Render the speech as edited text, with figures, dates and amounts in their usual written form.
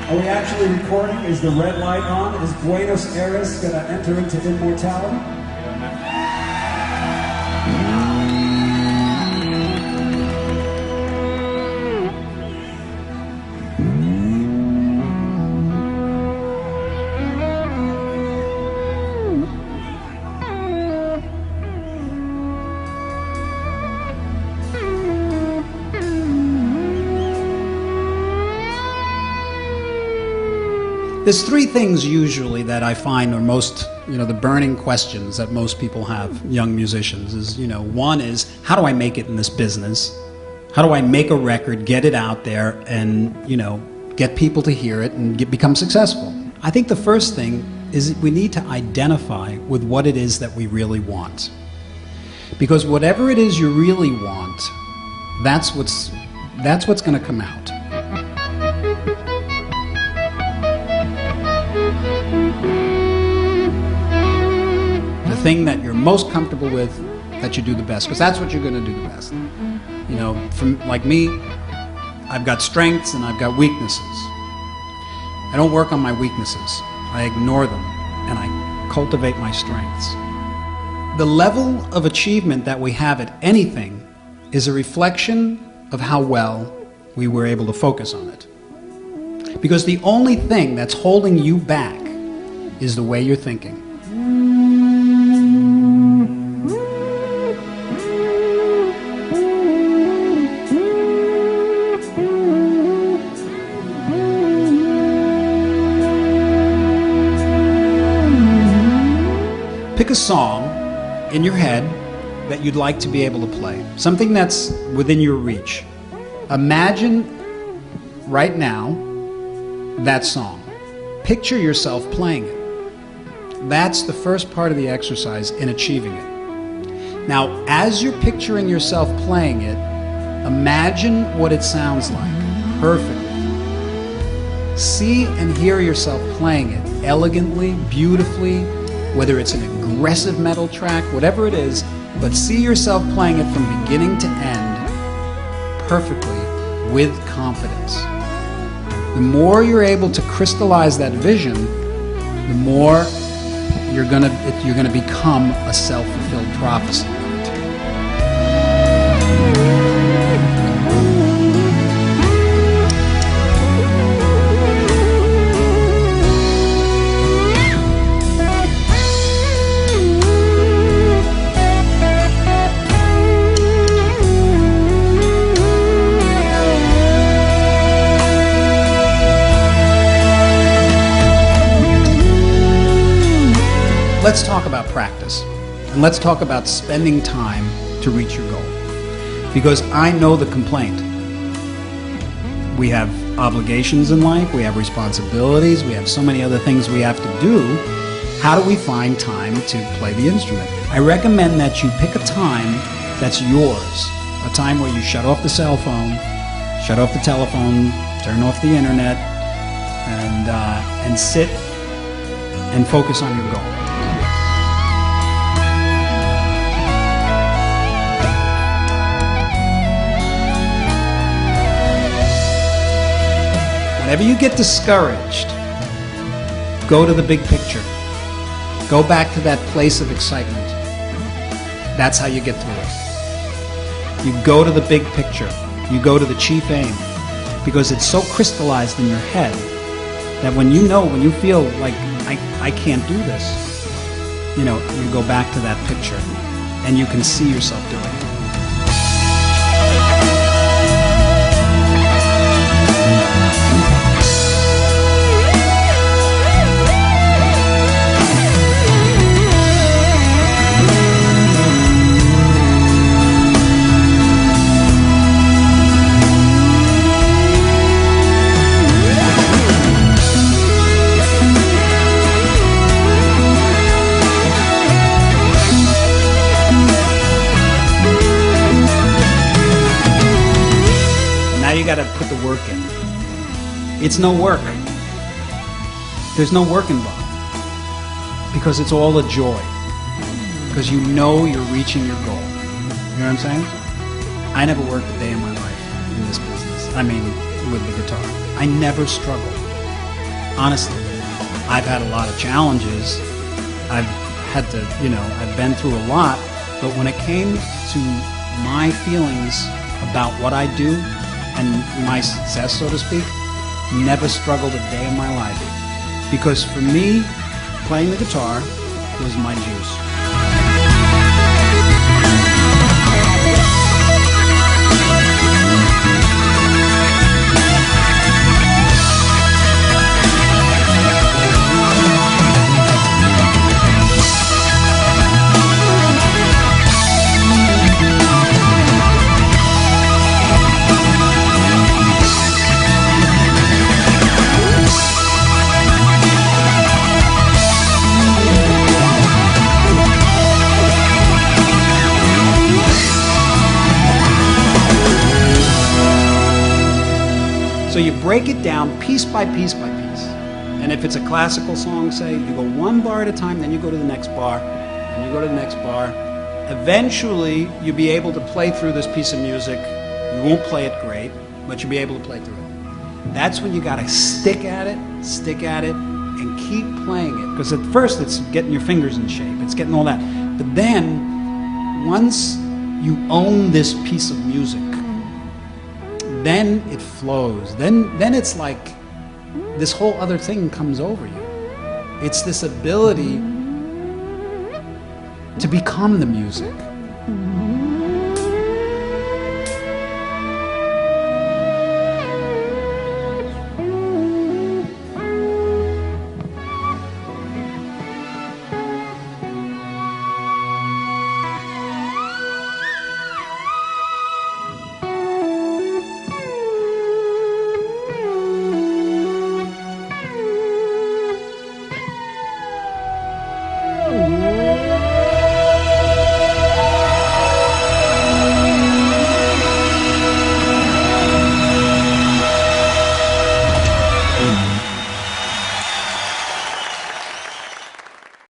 Are we actually recording? Is the red light on? Is Buenos Aires going to enter into immortality? There's three things usually that I find are most, the burning questions that most people have, young musicians, is, one is, how do I make it in this business? How do I make a record, get it out there, and, get people to hear it and become successful? I think the first thing is we need to identify with what it is that we really want. Because whatever it is you really want, that's what's going to come out. The thing that you're most comfortable with, that you do the best, because that's what you're going to do the best. From like me, I've got strengths and I've got weaknesses. I don't work on my weaknesses. I ignore them and I cultivate my strengths. The level of achievement that we have at anything is a reflection of how well we were able to focus on it. Because the only thing that's holding you back is the way you're thinking. Pick a song in your head that you'd like to be able to play. Something that's within your reach. Imagine right now that song. Picture yourself playing it. That's the first part of the exercise in achieving it. Now, as you're picturing yourself playing it, imagine what it sounds like perfectly. See and hear yourself playing it elegantly, beautifully, whether it's an aggressive metal track, whatever it is, but see yourself playing it from beginning to end perfectly with confidence. The more you're able to crystallize that vision, the more you're gonna become a self-fulfilled prophecy. Let's talk about practice, and let's talk about spending time to reach your goal. Because I know the complaint. We have obligations in life, we have responsibilities, we have so many other things we have to do. How do we find time to play the instrument? I recommend that you pick a time that's yours, a time where you shut off the cell phone, shut off the telephone, turn off the internet, and sit and focus on your goal. Whenever you get discouraged, go to the big picture. Go back to that place of excitement. That's how you get through it. You go to the big picture. You go to the chief aim. Because it's so crystallized in your head that when you feel like, I can't do this, you go back to that picture and you can see yourself doing it. You got to put the work in. It's no work. There's no work involved because it's all a joy. Because you're reaching your goal. You know what I'm saying? I never worked a day in my life in this business. I mean, with the guitar. I never struggled. honestly, I've had a lot of challenges. I've had to, I've been through a lot. But when it came to my feelings about what I do and my success, so to speak, never struggled a day in my life. Because for me, playing the guitar was my juice. So you break it down piece by piece by piece. And if it's a classical song, say, you go one bar at a time, then you go to the next bar, and you go to the next bar. Eventually, you'll be able to play through this piece of music. You won't play it great, but you'll be able to play through it. That's when you gotta stick at it, and keep playing it. Because at first, it's getting your fingers in shape, it's getting all that. But then, once you own this piece of music, then it flows. Then it's like this whole other thing comes over you. It's this ability to become the music.